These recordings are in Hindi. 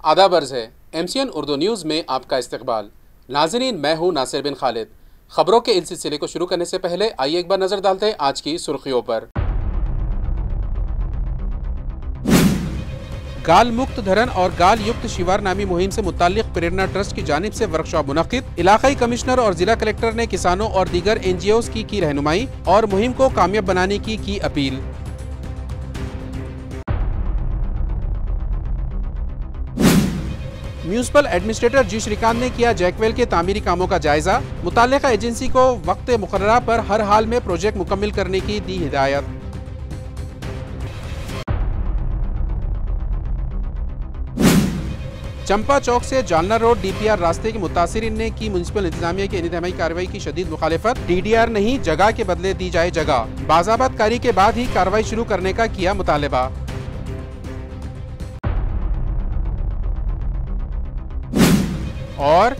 आदाब अर्ज़ है MCN उर्दू न्यूज़ में आपका इस्तकबाल। नाज़रीन, मैं हूँ नासिर बिन खालिद। खबरों के इस सिलसिले को शुरू करने से पहले आइए एक बार नज़र डालते हैं आज की सुर्खियों पर। गाल मुक्त धरण और गाल युक्त शिवार नामी मुहिम से मुताल्लिक प्रेरणा ट्रस्ट की जानिब से वर्कशॉप मुनक्किद। इलाकाई कमिश्नर और जिला कलेक्टर ने किसानों और दीगर NGOs की रहनुमाई और मुहिम को कामयाब बनाने की अपील। म्यूनिसिपल एडमिनिस्ट्रेटर जी श्रीकांत ने किया जैकवेल के तामीरी कामों का जायजा। मुताल्लिका एजेंसी को वक्त मुकर्ररा पर हर हाल में प्रोजेक्ट मुकम्मिल करने की दी हिदायत। चंपा चौक से जालना रोड DPR रास्ते के मुतासिरीन ने की म्युनिसिपल इंतजामिया की इंतजामी कार्रवाई की शदीद मुखालिफत। DDR नहीं, जगह के बदले दी जाए जगह। बाज़ाबत कारी के बाद ही कार्रवाई शुरू करने का किया मुतालबा। और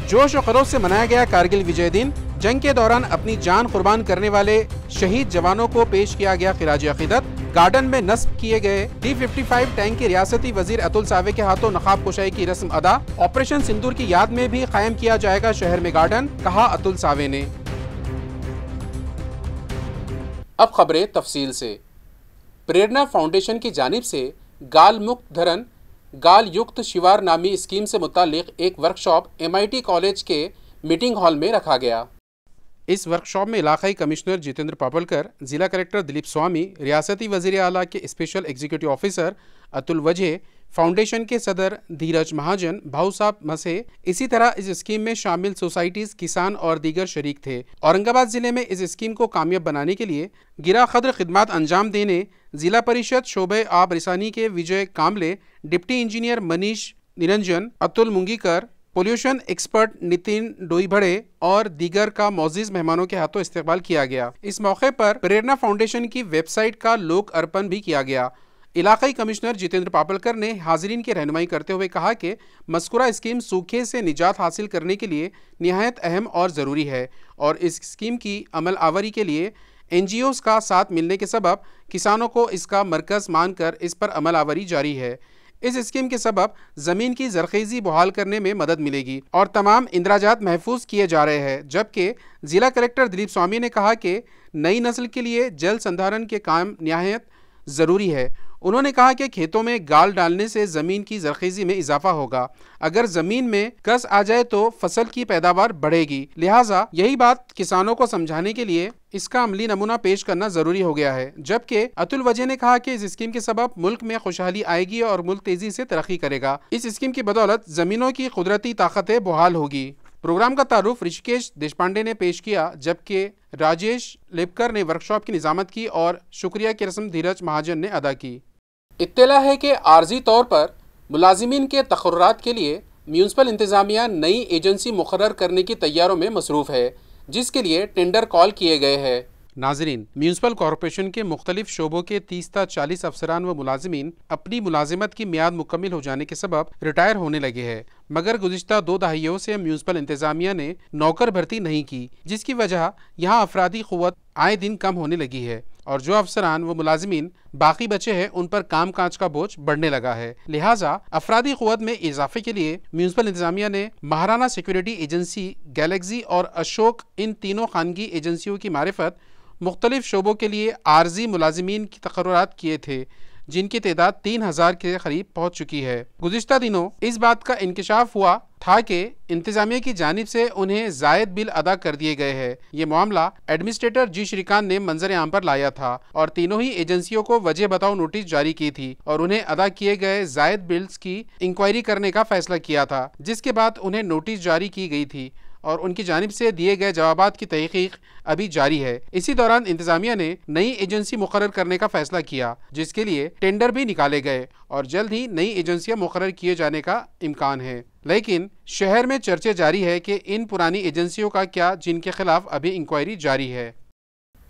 जोश और खरोश से मनाया गया कारगिल विजय दिन। जंग के दौरान अपनी जान कुर्बान करने वाले शहीद जवानों को पेश किया गया खिराज अकीदत। गार्डन में नस्ब किए गए T-55 टैंक के रियासती वजीर अतुल सावे के हाथों नकाब कुशाई की रस्म अदा। ऑपरेशन सिंदूर की याद में भी कायम किया जाएगा शहर में गार्डन, कहा अतुल सावे ने। अब खबरें तफसील से। प्रेरणा फाउंडेशन की जानिब से गाल मुक्त धरण गाल युक्त शिवार नामी स्कीम से मुताल्लिक एक वर्कशॉप MIT कॉलेज के मीटिंग हॉल में रखा गया। इस वर्कशॉप में इलाकाई कमिश्नर जितेंद्र पापलकर, जिला कलेक्टर दिलीप स्वामी, रियासती वजीर आला के स्पेशल एग्जीक्यूटिव ऑफिसर अतुल वजह, फाउंडेशन के सदर धीरज महाजन, भाऊ साहब मसे, इसी तरह इस स्कीम में शामिल सोसाइटीज, किसान और दीगर शरीक थे। औरंगाबाद जिले में इस स्कीम को कामयाब बनाने के लिए गिरा खद्र खिदमात अंजाम देने जिला परिषद शोबे आब रिसानी के Vijay Kamle, deputy engineer Manish Niranjan, Atul Mungikar, pollution expert Nitin Doibhade और दीगर का मौजूद मेहमानों के हाथों इस्तेमाल किया गया। इस मौके पर प्रेरणा फाउंडेशन की वेबसाइट का लोक अर्पण भी किया गया। इलाकाई कमिश्नर जितेंद्र पापलकर ने हाजिरीन की रहनुमाई करते हुए कहा कि मज़कूरा स्कीम सूखे से निजात हासिल करने के लिए निहायत अहम और ज़रूरी है और इस स्कीम की अमल आवरी के लिए NGOs का साथ मिलने के सबब किसानों को इसका मरकज़ मानकर इस पर अमल आवरी जारी है। इस स्कीम के सबब ज़मीन की ज़रख़ीज़ी बहाल करने में मदद मिलेगी और तमाम इंदराजात महफूज किए जा रहे हैं। जबकि ज़िला कलेक्टर दिलीप स्वामी ने कहा कि नई नस्ल के लिए जल संधारण के काम निहायत ज़रूरी है। उन्होंने कहा कि खेतों में गाल डालने से ज़मीन की ज़रख़ीज़ी में इजाफा होगा। अगर ज़मीन में कस आ जाए तो फसल की पैदावार बढ़ेगी। लिहाजा यही बात किसानों को समझाने के लिए इसका अमली नमूना पेश करना ज़रूरी हो गया है। जबकि अतुल वजह ने कहा कि इस स्कीम के सबब मुल्क में खुशहाली आएगी और मुल्क तेज़ी से तरक्की करेगा। इस स्कीम की बदौलत ज़मीनों की कुदरती ताकतें बहाल होगी। प्रोग्राम का तारुफ ऋषिकेश देशपांडे ने पेश किया, जबकि राजेश लेपकर ने वर्कशॉप की निज़ामत की और शुक्रिया की रस्म धीरज महाजन ने अदा की। इत्तला है कि आर्जी तौर पर मुलाजिमीन के तकर्रुरात के लिए म्यूनिसिपल इंतजामिया नई एजेंसी मुकर्रर करने की तैयारों में मसरूफ़ है, जिसके लिए टेंडर कॉल किए गए हैं। नाजरीन, म्यूनिसिपल कॉरपोरेशन के मुख्तलिफ शोबों के 30 से 40 अफसरान व मुलाजिमीन अपनी मुलाजिमत की मियाद मुकम्मिल हो जाने के सबब रिटायर होने लगे हैं, मगर गुज़िश्ता 2 दहाइयों से म्यूनिसिपल इंतजामिया ने नौकर भर्ती नहीं की, जिसकी वजह यहाँ अफरादी क़ुव्वत आए दिन कम होने लगी है और जो अफसरान व मुलाजिमीन बाकी बचे हैं उन पर काम काज का बोझ बढ़ने लगा है। लिहाजा अफरादी क़ुव्वत में इजाफे के लिए म्यूनिसिपल इंतजामिया ने महाराना सिक्योरिटी एजेंसी, गैलेक्सी और अशोक, इन तीनों खानगी एजेंसियों की मारिफत मुख्तलिफ शोबों के लिए आर्जी मुलाजिमीन की तकर्रुरात किए थे, जिनकी तादाद 3000 के करीब पहुँच चुकी है। गुज़िश्ता दिनों इस बात का इंकशाफ हुआ था कि इंतजामिया की जानिब से उन्हें जायद बिल अदा कर दिए गए हैं। ये मामला एडमिनिस्ट्रेटर जी श्रीकांत ने मंजर आम पर लाया था और तीनों ही एजेंसियों को वजह बताओ नोटिस जारी की थी और उन्हें अदा किए गए जायद बिल्स की इंक्वायरी करने का फैसला किया था, जिसके बाद उन्हें नोटिस जारी की गई थी और उनकी जानिब से दिए गए जवाबात की तहकीक अभी जारी है। इसी दौरान इंतजामिया ने नई एजेंसी मुकर्रर करने का फैसला किया, जिसके लिए टेंडर भी निकाले गए और जल्द ही नई एजेंसियां मुकर्रर किए जाने का इम्कान है। लेकिन शहर में चर्चे जारी है कि इन पुरानी एजेंसियों का क्या, जिनके खिलाफ अभी इंक्वायरी जारी है।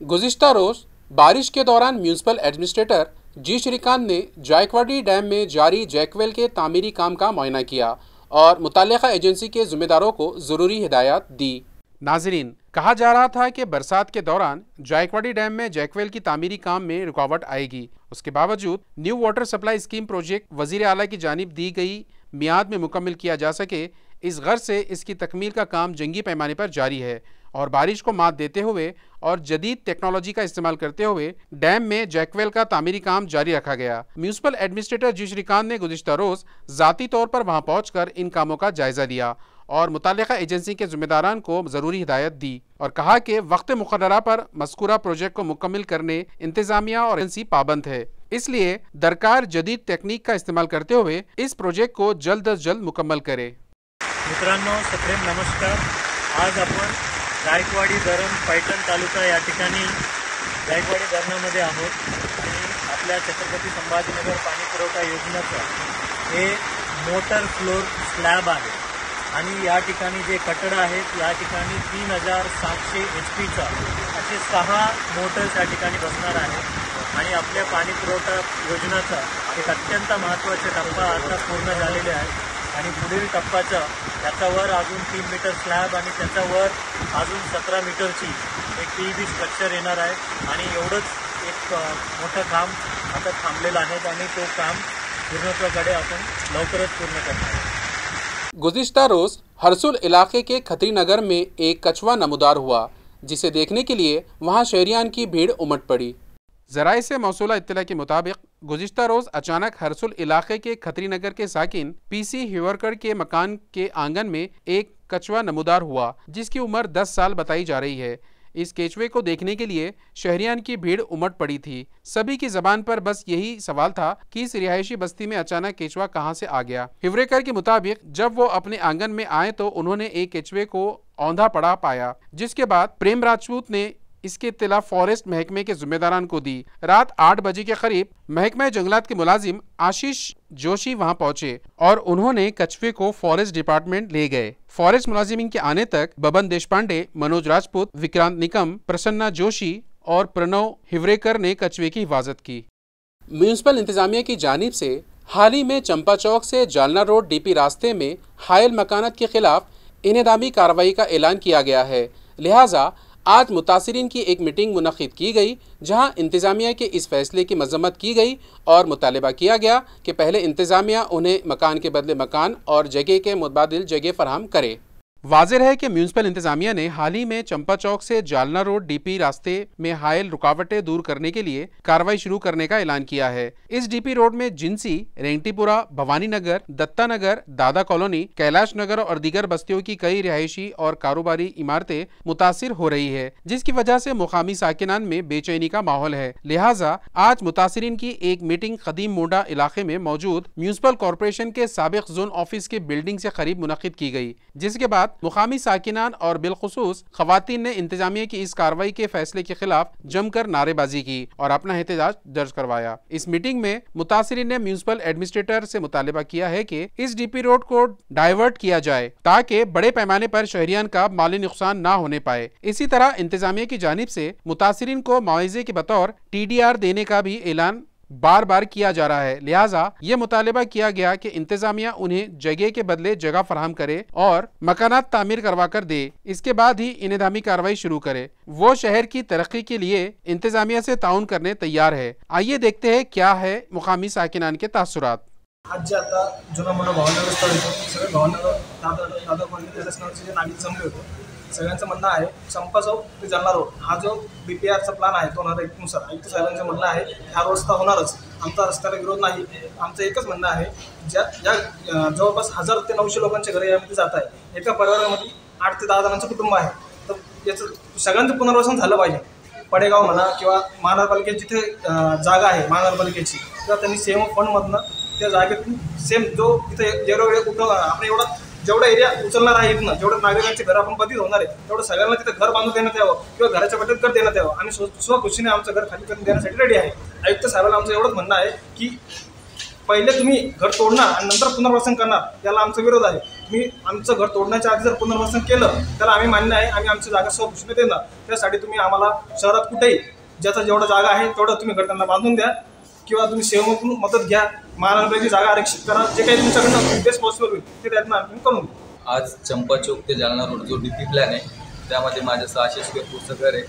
गुज़िश्ता रोज बारिश के दौरान म्यूनिसिपल एडमिनिस्ट्रेटर जी श्रीकांत ने जायकवाड़ी डैम में जारी जैकवेल के तामीरी काम का मुआयना किया और मुताल्लिका एजेंसी के जिम्मेदारों को ज़रूरी हिदायत दी। नाजरीन, कहा जा रहा था कि बरसात के दौरान जायकवाड़ी डैम में जैकवेल की तामीरी काम में रुकावट आएगी। उसके बावजूद new water supply scheme project वजीर आला की जानिब दी गई मियाद में मुकम्मल किया जा सके, इस गर्ज से इसकी तकमील का काम जंगी पैमाने पर जारी है और बारिश को मात देते हुए और जदीद टेक्नोलॉजी का इस्तेमाल करते हुए डैम में जैकवेल का तामीरी काम जारी रखा गया। म्यूनिसिपल एडमिनिस्ट्रेटर जी श्रीकांत ने गुज़िश्ता रोज ज़ाती तौर पर वहां पहुंचकर इन कामों का जायजा लिया और मुताल्लिका एजेंसी के जिम्मेदारान को ज़रूरी हिदायत दी और कहा कि वक्त मुकर्ररा पर मज़कूरा प्रोजेक्ट को मुकम्मल करने इंतजामिया और एजेंसी पाबंद है, इसलिए दरकार जदीद टेक्निक का इस्तेमाल करते हुए इस प्रोजेक्ट को जल्द अज जल्द मुकम्मल करे। मित्रांनो, सप्रेम नमस्कार। आज आपण जायकवाडी धरण पैठण तालुका या ठिकाणी जायकवाडी धरणामध्ये आहोत आणि आपल्या छत्रपती संभाजीनगर पाणी पुरवठा योजनेचा हे मोटर फ्लोर स्लॅब आहे आणि या ठिकाणी जे कटडं आहेत या ठिकाणी 3700 HP असे 6 मोटर्स या ठिकाणी बसणार आहेत आणि आपल्या पाणी पुरवठा योजनेचा एक अत्यंत महत्त्वाचा टप्पा आता पूर्ण झालेला आहे आणि पुढील टप्प्याचा त्याच्यावर अजून 3 मीटर स्लॅब आणि त्याच्यावर अजून 17 मीटरची एक PVC स्ट्रक्चर येणार आहे आणि एवढंच एक मोठं काम आता थांबलेलं आहे आणि तो काम पूर्णत्वाकडे आपण लवकरच पूर्ण करणार आहोत। गुज़िश्ता रोज हरसुल इलाके के खत्री नगर में एक कछुआ नमूदार हुआ, जिसे देखने के लिए वहां शहरियान की भीड़ उमड़ पड़ी। ज़राए से मौसूला इत्तला के मुताबिक गुज़िश्ता रोज़ अचानक हरसुल इलाके के खत्री नगर के साकिन PC हिवरकर के मकान के आंगन में एक कछुआ नमूदार हुआ, जिसकी उम्र 10 साल बताई जा रही है। इस केचुए को देखने के लिए शहरियान की भीड़ उमड़ पड़ी थी। सभी की जबान पर बस यही सवाल था कि इस रिहायशी बस्ती में अचानक केचुआ कहां से आ गया। हिवरेकर के मुताबिक जब वो अपने आंगन में आए तो उन्होंने एक केचुए को औंधा पड़ा पाया, जिसके बाद प्रेम राजपूत ने इसकी इत्तला फॉरेस्ट महकमे के जिम्मेदारान को दी। रात 8 बजे के करीब महकमा जंगलात के मुलाजिम आशीष जोशी वहां पहुंचे और उन्होंने कछुए को फॉरेस्ट डिपार्टमेंट ले गए। फॉरेस्ट मुलाजिमिन के आने तक बबन देशपांडे, मनोज राजपूत, विक्रांत निकम, प्रसन्ना जोशी और प्रणव हिवरेकर ने कछुए की हिफाजत की। म्यूनिसिपल इंतजामिया की जानिब से हाल ही में चंपा चौक से जालना रोड DP रास्ते में हायल मकानत के खिलाफ इनेदामी कार्रवाई का ऐलान किया गया है, लिहाजा आज मुतासिरीन की एक मीटिंग मुनक़िद की गई, जहां इंतज़ामिया के इस फैसले की मज़म्मत की गई और मुतालबा किया गया कि पहले इंतज़ामिया उन्हें मकान के बदले मकान और जगह के मुतबादिल जगह फराहम करे। वाज़ेह है कि म्यूनिसिपल इंतजामिया ने हाल ही में चंपा चौक से जालना रोड DP रास्ते में हायल रुकावटें दूर करने के लिए कार्रवाई शुरू करने का ऐलान किया है। इस DP रोड में जिनसी, रेंगटीपुरा, भवानी नगर, दत्ता नगर, दादा कॉलोनी, कैलाश नगर और दीगर बस्तियों की कई रिहायशी और कारोबारी इमारतें मुतासिर हो रही है, जिसकी वजह से मुकामी साकिनान में बेचैनी का माहौल है। लिहाजा आज मुतासिरीन की एक मीटिंग कदीम मोडा इलाके में मौजूद म्यूनिसिपल कॉरपोरेशन के साबिक जोन ऑफिस के बिल्डिंग से करीब मुनक़िद की गई, जिसके बाद मुकामी साकिनान और बिलखुसूस खवातीन ने इंतजामिया की इस कार्रवाई के फैसले के खिलाफ जमकर नारेबाजी की और अपना एहतजाज दर्ज करवाया। इस मीटिंग में मुतासिरीन ने म्यूनिसिपल एडमिनिस्ट्रेटर से मुतालिबा किया है कि इस DP रोड को डाइवर्ट किया जाए ताकि बड़े पैमाने पर शहरियान का माली नुकसान ना होने पाए। इसी तरह इंतजामिया की जानिब से मुतासिरीन को मुआवजे के बतौर TDR देने का भी ऐलान बार बार किया जा रहा है, लिहाजा ये मुतालिबा किया गया कि इंतजामिया उन्हें जगह के बदले जगह फराहम करे और मकानात तामीर करवा कर दे। इसके बाद ही इनेदामी कार्रवाई शुरू करे। वो शहर की तरक्की के लिए इंतजामिया से ताउन करने तैयार है। आइए देखते हैं क्या है मुकामी साकिनान के तासुरात। आज जे आता जुना मोठा भावनगर स्थळ होतं, सगळे भावनगर दादा कॉलनी टेरेस नावाचे जे नागरिक जमले होते, सगळ्यांचं म्हणणं आहे चंपा चौक ते जालना रोड हा जो BPRचा प्लॅन आहे 2001 नुसार आयुक्त साहेबांचं म्हणणं आहे हा रस्ता होणारच, आमचा रस्त्याला विरोध नाही। आमचं एकच म्हणणं आहे ज्या जवळपास 1000 ते 900 लोकांच्या घरे यामध्ये जात आहे, एका परिवारामध्ये 8 ते 10 जणांचं कुटुंब आहे, तर याचं सगळ्यांचं पुनर्वसन झालं पाहिजे। पडेगाव म्हणा किंवा महानगरपालिकेची जिथे जागा आहे महानगरपालिकेची, तर त्यांनी सेम फंडमधनं त्या जागेतून सेम जो इथे आपण एवढा जेवढा एरिया उचलणार आहे इथनं जेवढं नागरिकांचे घर आपण बदली होणार आहे तेवढं सगळ्यांना तिथे घर बांधून देण्यात यावं किंवा घराच्या बदल्यात घर देण्यात यावं। आम्ही स्वखुशीने आमचं घर खाली करून देण्यासाठी रेडी आहे। आयुक्त साहेबांना आमचं एवढंच म्हणणं आहे की पहिले तुम्ही घर तोडणार आणि नंतर पुनर्वसन करणार, त्याला आमचा विरोध आहे। तुम्ही आमचं घर तोडण्याच्या आधी जर पुनर्वसन केलं तर आम्ही मान्य आहे, आम्ही आमची जागा स्वखुशीने देणार। त्यासाठी तुम्ही आम्हाला शहरात कुठेही ज्याचा जेवढा जागा आहे तेवढं तुम्ही घर त्यांना बांधून द्या किंवा तुम्ही सेवकडून मदत घ्या, महानगरपालिकेची जागा आरक्षित करा, जे काही तुमच्याकडनं बेस्ट पॉसिबल होईल ते त्यातनं आम्ही करून देऊ। आज चंपा चौक ते जालना रोड जो DP प्लॅन आहे त्यामध्ये माझं 600 स्क्वेअर फूटचं घर आहे,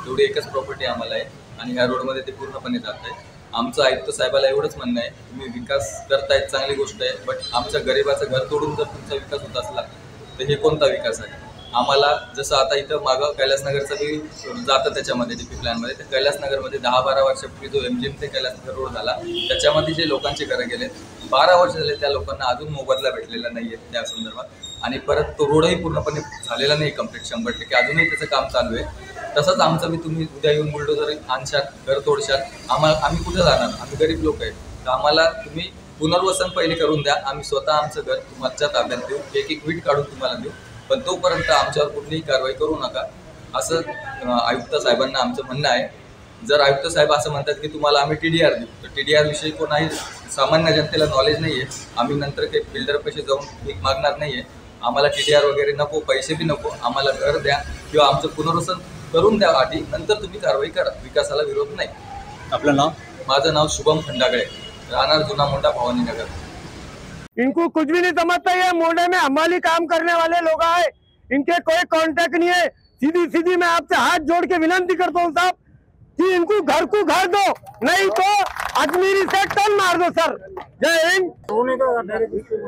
एवढी एकच प्रॉपर्टी आम्हाला आहे आणि ह्या रोडमध्ये ते पूर्णपणे जात आहे। आमचं आयुक्त साहेबाला एवढंच म्हणणं आहे, तुम्ही विकास करतायत चांगली गोष्ट आहे, बट आमच्या गरिबाचं घर तोडून जर तुमचा विकास होत असला तर हे कोणता विकास आहे? आम्हाला जसं आता इथं मागं कैलासनगरचं बी जातं त्याच्यामध्ये DP प्लॅनमध्ये, तर कैलासनगरमध्ये 10-12 वर्षापूर्वी जो MGM ते कैलासनगर रोड झाला त्याच्यामध्ये जे लोकांचे घरं गेले 12 वर्ष झाले, त्या लोकांना अजून मोबदला भेटलेला नाही आहे त्या संदर्भात. आणि परत तो रोडही पूर्णपणे झालेला नाही कंप्लीट 100%, अजूनही त्याचं काम चालू आहे. तसंच आमचं मी तुम्ही उद्या येऊन बुलडोजर आणशाल, घर तोडशाल, आम्ही कुठं जाणार? आम्ही गरीब लोक आहेत, तर आम्हाला तुम्ही पुनर्वसन पहिले करून द्या. आम्ही स्वतः आमचं घर तुमच्या ताब्यात देऊ, एक वीट काढून तुम्हाला देऊ, पण तोपर्यंत आमच्यावर कुठलीही कारवाई करू नका, असं आयुक्त साहेबांना आमचं म्हणणं आहे. जर आयुक्त साहेब असं म्हणतात की तुम्हाला आम्ही TDR देऊ, तर TDR विषयी कोणाही सामान्य जनतेला नॉलेज नाही आहे. आम्ही नंतर काही बिल्डर पैसे जाऊन भीक मागणार नाही आहे. आम्हाला TDR वगैरे नको, पैसे बी नको, आम्हाला घर द्या किंवा आमचं पुनर्वसन करून द्या आधी, नंतर तुम्ही कारवाई करा. विकासाला विरोध नाही. आपलं नाव? माझं नाव शुभम खंडागळे, राहणार जुना मोंढा, भवानीनगर. इनको कुछ भी नहीं समझता, ये मोंढे में हमाली काम करने वाले लोग आए, इनके कोई कांटेक्ट नहीं है। सीधी मैं आपसे हाथ जोड़ के विनंती करता हूँ साहब कि इनको घर को घर दो, नहीं तो अजमेरी से टन मार दो सर. जय हिंद.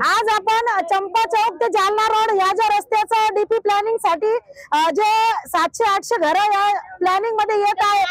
आज आपण चंपा चौक ते जालना रोड या ज्या रस्त्याचं DP प्लॅनिंग साठी जे 700-800 घर या प्लॅनिंग मध्ये येत आहे,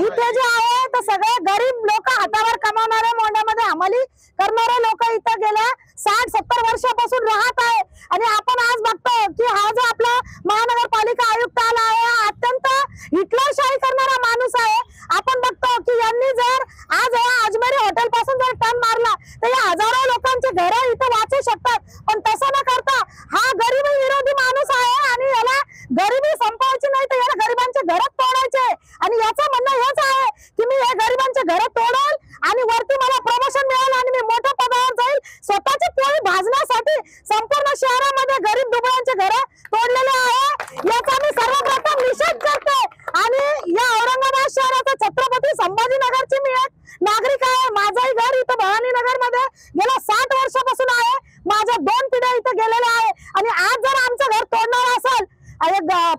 इथे जे आहे तर सगळे गरीब लोक, हातावर कमावणारे, मोंढ्यामध्ये अंमली करणारे लोक इथं गेल्या 60-70 वर्षापासून राहत आहे. आणि आपण आज बघतो की हा जो आपला महानगरपालिका आयुक्त आला आहे, अत्यंत हिटलरशाही करणारा माणूस आहे. आपण बघतो की यांनी जर आज या अजमेरी हॉटेल पासून जर टर्न मारला तर या हजारो लोकांचे घर इथं वाचू शकतात, पण तसं न करता हा गरिबी विरोधी माणूस आहे आणि याला गरिबी संपवायची नाही तर याला गरिबांचे घर तोडायचे. आणि याचं म्हणणं हेच आहे की मी हे गरिबांचे घर तोडल आणि वरती मला प्रमोशन मिळेल आणि मी मोठ्या पदावर जाईल. स्वतःची पोळी भाजण्यासाठी संपूर्ण शहरामध्ये गरीब दुबळ्यांचे घर तोडलेले आहे, याचा मी सर्वप्रथम निषेध करते. आणि या औरंगाबाद शहराचा छत्रपती संभाजीनगरची मी एक नागरिक आहे. माझंही घर इथं भवानीनगर मध्ये गेल्या 60 वर्षापासून आहे. माझ्या 2 पिढ्या इथं गेलेल्या आहे. आणि आज जर आमचं घर तोडणार असेल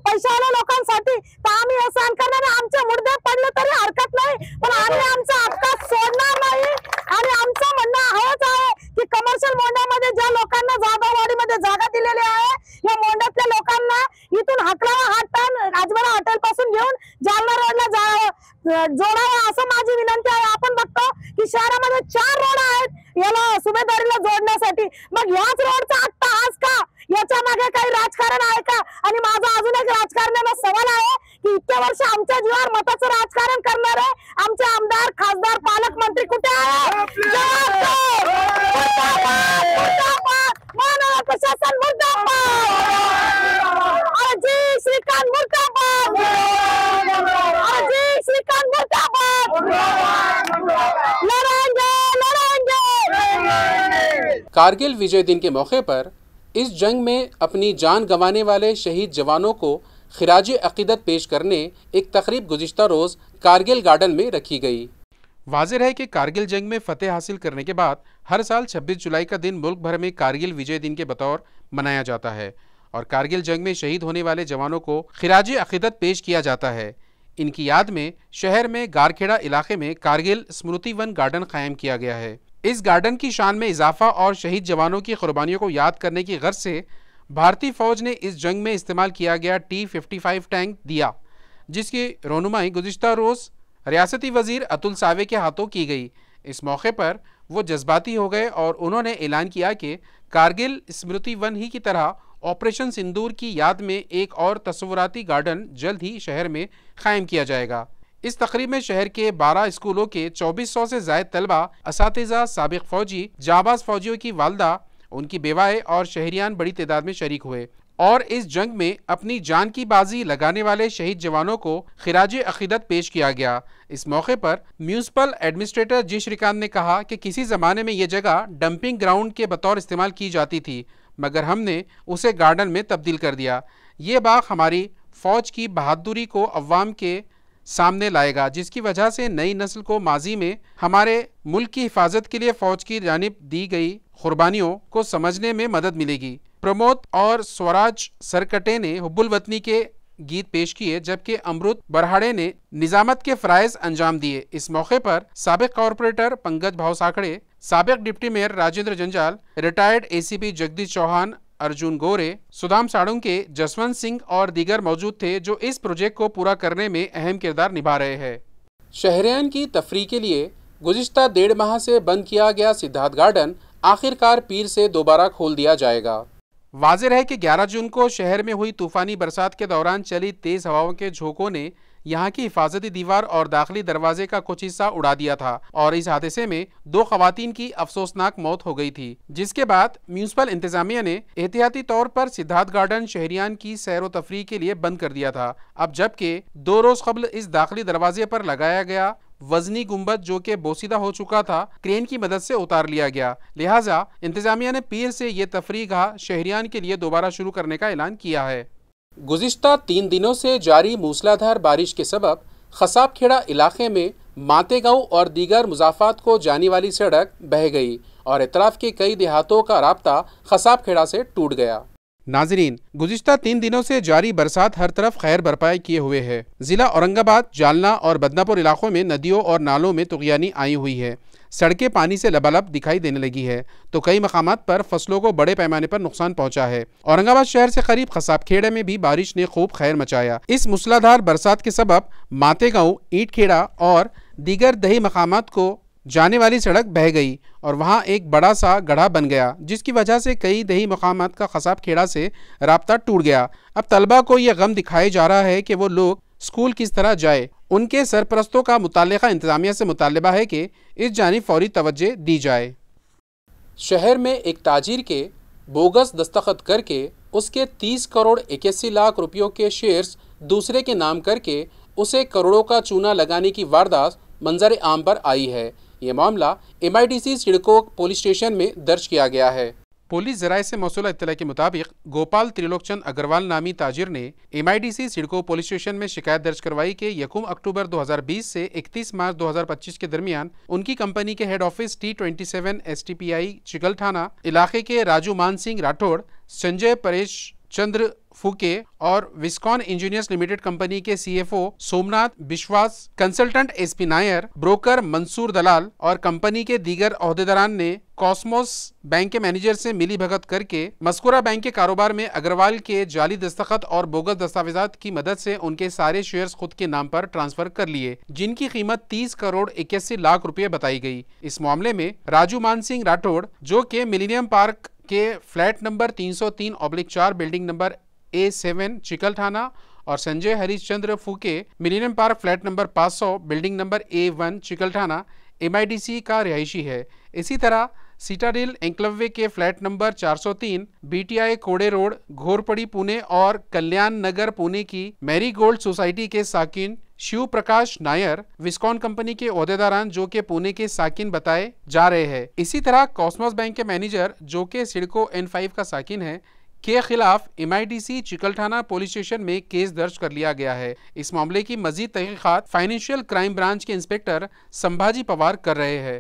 पैशावाल्या लोकांसाठी तर आम्ही हे सहन करणार. आमचे मुर्दे पडले तरी हरकत नाही, पण आम्ही आमचा हक्क सोडणार नाही. आणि आमचं म्हणणं हेच आहे की कमर्शियल मोंढ्यामध्ये ज्या लोकांना जागावाडीमध्ये जागा दिलेली आहे, या मोंढ्यातल्या लोकांना इथून हाकलावा, हा टर्न अजमेरा हॉटेल पासून घेऊन जालना रोडला जोडावा, असं माझी विनंती आहे. आपण बघतो की शहरामध्ये 4 रोड आहेत याला सुभेदारीला जोडण्यासाठी, मग याच रोडचा अट्टहास का? याच्या मागे काही राजकारण आहे का? आणि माझा अजून एक राजकारण्याला सवाल आहे की इतके वर्ष आमच्या जीवावर मताचं राजकारण करणारे आमचे आमदार, खासदार, पालकमंत्री कुठे आहे? मानव प्रशासन मुर्दाबाद, अजय श्रीकांत मुर्दाबाद, अजय श्रीकांत मुर्दाबाद. लड़ेंगे लड़ेंगे. कारगिल विजय दिन के मौके पर इस जंग में अपनी जान गंवाने वाले शहीद जवानों को खिराज अकीदत पेश करने एक तकरीब गुज़िश्ता रोज़ कारगिल गार्डन में रखी गई। वाज़ेह है कि कारगिल जंग में फ़तेह हासिल करने के बाद हर साल 26 जुलाई का दिन मुल्क भर में कारगिल विजय दिन के बतौर मनाया जाता है और कारगिल जंग में शहीद होने वाले जवानों को खिराज अकीदत पेश किया जाता है। इनकी याद में शहर में गारखेड़ा इलाके में कारगिल स्मृति वन गार्डन कायम किया गया है। इस गार्डन की शान में इजाफा और शहीद जवानों की कुर्बानियों को याद करने की गर्ज से भारतीय फ़ौज ने इस जंग में इस्तेमाल किया गया T-55 टैंक दिया, जिसकी रोनुमाई गुज़िश्ता रोज़ रियासती वज़ीर अतुल सावे के हाथों की गई। इस मौके पर वो जज्बाती हो गए और उन्होंने ऐलान किया कि कारगिल स्मृति वन ही की तरह ऑपरेशन सिंदूर की याद में एक और तस्वुराती गार्डन जल्द ही शहर में कायम किया जाएगा। इस तकरीब में शहर के 12 स्कूलों के 2400 से ज़ायद तलबा, असातिज़ा, साबिक़ फ़ौजी, जाबाज़ फ़ौजियों की वालदा, उनकी बेवाएं और शहरियान बड़ी तादाद में शरीक हुए और इस जंग में अपनी जान की बाजी लगाने वाले शहीद जवानों को खिराज अकीदत पेश किया गया। इस मौके पर म्यूनसिपल एडमिनिस्ट्रेटर जी श्रीकांत ने कहा कि किसी ज़माने में ये जगह डंपिंग ग्राउंड के बतौर इस्तेमाल की जाती थी, मगर हमने उसे गार्डन में तब्दील कर दिया। ये बाग हमारी फ़ौज की बहादुरी को अवाम के सामने लाएगा, जिसकी वजह से नई नस्ल को माजी में हमारे मुल्क की हिफाजत के लिए फ़ौज की जानिब दी गई कुर्बानियों को समझने में मदद मिलेगी। प्रमोद और स्वराज सरकटे ने हुब्बुल वतनी के गीत पेश किए, जबकि अमृत बरहाड़े ने निजामत के फराइज अंजाम दिए। इस मौके पर साबिक कॉर्पोरेटर पंकज भावसाकड़े, साबिक डिप्टी मेयर राजेंद्र जंजाल, रिटायर्ड एसीपी जगदीश चौहान, अर्जुन गोरे, सुदाम साड़ुंके, जसवंत सिंह और दीगर मौजूद थे, जो इस प्रोजेक्ट को पूरा करने में अहम किरदार निभा रहे हैं। शहरियान की तफरी के लिए गुज़िश्ता 1.5 माह से बंद किया गया सिद्धार्थ गार्डन आखिरकार पीर से दोबारा खोल दिया जाएगा। वाज़ेह है कि 11 जून को शहर में हुई तूफानी बरसात के दौरान चली तेज हवाओं के झोंकों ने यहाँ की हिफाजती दीवार और दाखिली दरवाजे का कुछ हिस्सा उड़ा दिया था और इस हादसे में 2 खवातीन की अफसोसनाक मौत हो गई थी, जिसके बाद म्यूनिसिपल इंतजामिया ने एहतियाती तौर पर सिद्धार्थ गार्डन शहरियान की सैर व तफरी के लिए बंद कर दिया था। अब जबकि 2 रोज कबल इस दाखिली दरवाजे पर लगाया गया वजनी गुंबद, जो कि बोसीदा हो चुका था, क्रेन की मदद से उतार लिया गया। लिहाजा इंतजामिया ने पीर से ये तफरी गाह शहरियान के लिए दोबारा शुरू करने का ऐलान किया है। गुज़िश्ता 3 दिनों से जारी मूसलाधार बारिश के सबब खसाबखेड़ा इलाके में मातेगांव और दीगर मुजाफात को जाने वाली सड़क बह गई और इतराफ के कई देहातों का राब्ता खसाबखेड़ा से टूट गया। नाजरीन, गुज़िश्ता 3 दिनों से जारी बरसात हर तरफ खैर बरपाई किए हुए है। जिला औरंगाबाद, जालना और बदनापुर इलाकों में नदियों और नालों में तुग़यानी आई हुई है। सड़कें पानी से लबालब दिखाई देने लगी है, तो कई मकामात पर फसलों को बड़े पैमाने पर नुकसान पहुंचा है। औरंगाबाद शहर से करीब खसाबखेड़े में भी बारिश ने खूब खैर मचाया। इस मूसलाधार बरसात के सबब मातेगांव, ईंटखेड़ा और दीगर दही मकामात को जाने वाली सड़क बह गई और वहां एक बड़ा सा गड्ढा बन गया, जिसकी वजह से कई दही मकामात का खसाबखेड़ा से राब्ता टूट गया। अब तलबा को यह गम दिखाया जा रहा है कि वो लोग स्कूल किस तरह जाए। उनके सरपरस्तों का मुताल्लिका इंतजामिया से मुतालबा है कि इस जानिब फौरी तवज्जो दी जाए। शहर में एक ताजिर के बोगस दस्तखत करके उसके 30 करोड़ 81 लाख रुपयों के शेयर्स दूसरे के नाम करके उसे करोड़ों का चूना लगाने की वारदात मंजर आम पर आई है। ये मामला MIDC सिडको पुलिस स्टेशन में दर्ज किया गया है। पुलिस जराये से मौसूला इत्तला के मुताबिक गोपाल त्रिलोकचंद अग्रवाल नामी ताजिर ने MIDC सिडको पुलिस स्टेशन में शिकायत दर्ज करवाई कि 1 अक्टूबर 2020 से 31 मार्च 2025 के दरमियान उनकी कंपनी के हेड ऑफिस T27 STPI चिकलठाना इलाके के राजू मान सिंह राठौड़, संजय परेश चंद्र फूके और विस्कॉन इंजीनियर्स लिमिटेड कंपनी के CFO Somnath Vishwas, consultant SP Nair, broker Mansoor Dalal और कंपनी के दीगर ओहदेदारान ने कॉस्मोस बैंक के मैनेजर से मिली भगत करके मस्कुरा बैंक के कारोबार में अग्रवाल के जाली दस्तखत और बोगस दस्तावेजात की मदद से उनके सारे शेयर्स खुद के नाम पर ट्रांसफर कर लिए, जिनकी कीमत 30 करोड़ 81 लाख रुपए बताई गई। इस मामले में राजू मान सिंह राठौड़, जो के मिलेनियम पार्क के flat number 303/4 building number A7 चिकलठाना और संजय हरीशचंद्र फूके millennium park flat number 500 building number A1 चिकलठाना MIDC का रिहायशी है। इसी तरह सीटाडेल एंक्लवे के फ्लैट नंबर 403 BTI कोड़े रोड घोरपड़ी पुणे और कल्याण नगर पुणे की मैरी गोल्ड सोसाइटी के साकिन शिव प्रकाश नायर विस्कॉन कंपनी के ओहदेदारान, जो के पुणे के साकिन बताए जा रहे हैं। इसी तरह कॉस्मोस बैंक के मैनेजर, जो के सिडको N5 का साकिन है, के खिलाफ MIDC चिकलठाना पुलिस स्टेशन में केस दर्ज कर लिया गया है। इस मामले की मजीद तहकीकात फाइनेंशियल क्राइम ब्रांच के इंस्पेक्टर संभाजी पवार कर रहे हैं।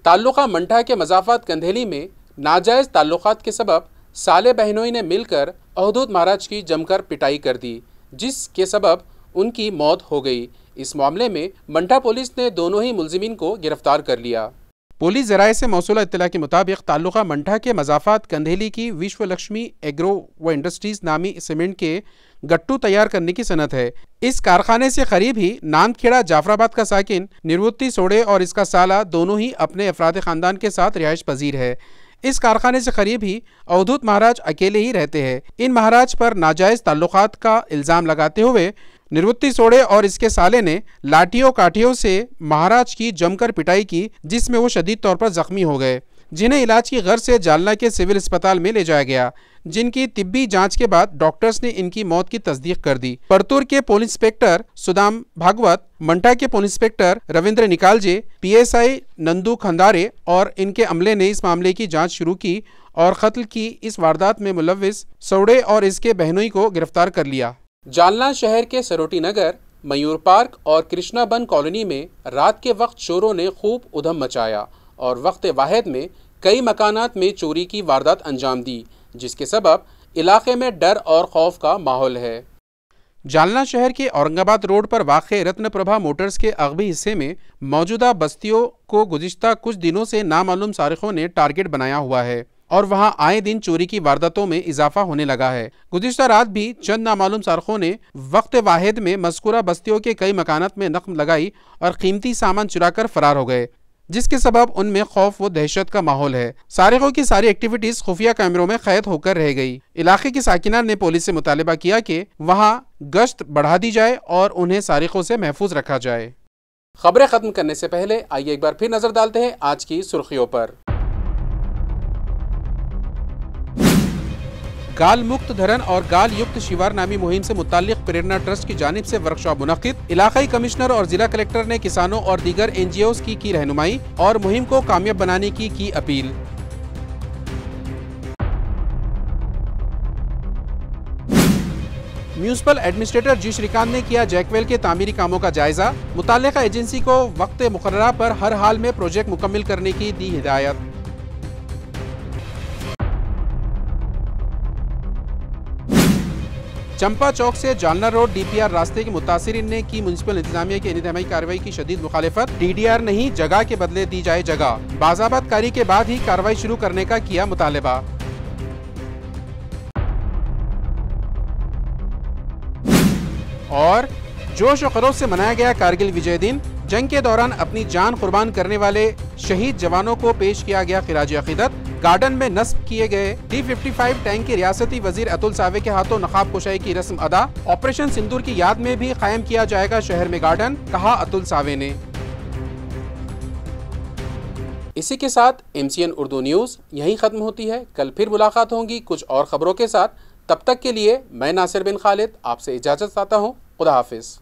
ताल्लुका मंठा के मजाफात कंधेली में नाजायज ताल्लुकात के सबब साले बहनोई ने मिलकर अहदूद महाराज की जमकर पिटाई कर दी, जिसके सबब उनकी मौत हो गई। इस मामले में मंठा पुलिस ने दोनों ही मुलजिमीन को गिरफ्तार कर लिया। पुलिस जराये से मौसूला इत्तला के मुताबिक ताल्लुका मंठा के मजाफात कंधेली की विश्व लक्ष्मी एग्रो व इंडस्ट्रीज नामी सीमेंट के गट्टू तैयार करने की सनत है। इस कारखाने से करीब ही नांदखेड़ा जाफराबाद का साकिन निवृत्ति सोडे और इसका साला दोनों ही अपने अफराद खानदान के साथ रिहाइश पजीर है। इस कारखाने से करीब ही अवधूत महाराज अकेले ही रहते हैं। इन महाराज पर नाजायज ताल्लुकात का इल्ज़ाम लगाते हुए निवृत्ति सोडे और इसके साले ने लाठियों काठियों से महाराज की जमकर पिटाई की, जिसमें वो शदीद तौर पर जख्मी हो गए, जिन्हें इलाज की गर्ज से जालना के सिविल अस्पताल में ले जाया गया, जिनकी तिब्बी जांच के बाद डॉक्टर्स ने इनकी मौत की तस्दीक कर दी। परतूर के पुलिस इंस्पेक्टर सुदाम भागवत, मंठा के police inspector Ravindra Nikalje, PSI Nandu Khandare और इनके अमले ने इस मामले की जांच शुरू की और कत्ल की इस वारदात में मुलव्विस सोडे और इसके बहनोई को गिरफ्तार कर लिया। जालना शहर के सरोटी नगर, मयूर पार्क और कृष्णा बन कॉलोनी में रात के वक्त चोरों ने खूब उधम मचाया और वक्त वाहिद में कई मकानात में चोरी की वारदात अंजाम दी, जिसके सबब इलाके में डर और खौफ का माहौल है। जालना शहर के औरंगाबाद रोड पर वाक़े रत्नप्रभा मोटर्स के अगबी हिस्से में मौजूदा बस्तियों को गुज़िश्ता कुछ दिनों से नामालूम सारिकों ने टारगेट बनाया हुआ है और वहां आए दिन चोरी की वारदातों में इजाफा होने लगा है। गुज़िश्ता रात भी चंद नामालूम सारिकों ने वक्त वाहिद में मज़कूरा बस्तियों के कई मकानात में नख्म लगाई और कीमती सामान चुराकर फरार हो गए, जिसके सबब उनमें खौफ व दहशत का माहौल है। सारिकों की सारी एक्टिविटीज खुफिया कैमरों में कैद होकर रह गई। इलाके की साकिना ने पुलिस से मुतालिबा किया कि वहां गश्त बढ़ा दी जाए और उन्हें सारिकों से महफूज रखा जाए। खबरें खत्म करने से पहले आइए एक बार फिर नजर डालते हैं आज की सुर्खियों पर। गाल मुक्त धरण और गाल युक्त शिवार नामी मुहिम से मुताल्लिक प्रेरणा ट्रस्ट की जानिब से वर्कशॉप मुनक्किद। इलाकाई कमिश्नर और जिला कलेक्टर ने किसानों और दीगर NGOs की रहनुमाई और मुहिम को कामयाब बनाने की अपील। म्यूनिसिपल एडमिनिस्ट्रेटर जी श्रीकांत ने किया जैकवेल के तामीरी कामों का जायजा। मुताल्लिका एजेंसी को वक्त मुकर्ररा पर हर हाल में प्रोजेक्ट मुकम्मिल करने की दी हिदायत। चंपा चौक से जालना रोड DPR रास्ते के मुतासिरीन ने की म्युनिसिपल इंतजामिया की इंतजामी कार्रवाई की शदीद मुखालिफत। DDR नहीं, जगह के बदले दी जाए जगह। बाज़ाबत कारी के बाद ही कार्रवाई शुरू करने का किया मुतालिबा। और जोश और खरोश से मनाया गया कारगिल विजय दिन। जंग के दौरान अपनी जान कुर्बान करने वाले शहीद जवानों को पेश किया गया खिराज अकीदत। गार्डन में नस्ब किए गए T-55 टैंक के रियासती वजीर अतुल सावे के हाथों नकाब कुशाई की रस्म अदा। ऑपरेशन सिंदूर की याद में भी कायम किया जाएगा शहर में गार्डन, कहा अतुल सावे ने। इसी के साथ MCN उर्दू न्यूज यहीं खत्म होती है। कल फिर मुलाकात होगी कुछ और खबरों के साथ। तब तक के लिए मैं नासिर बिन खालिद आपसे इजाजत चाहता हूँ। खुदा हाफिज।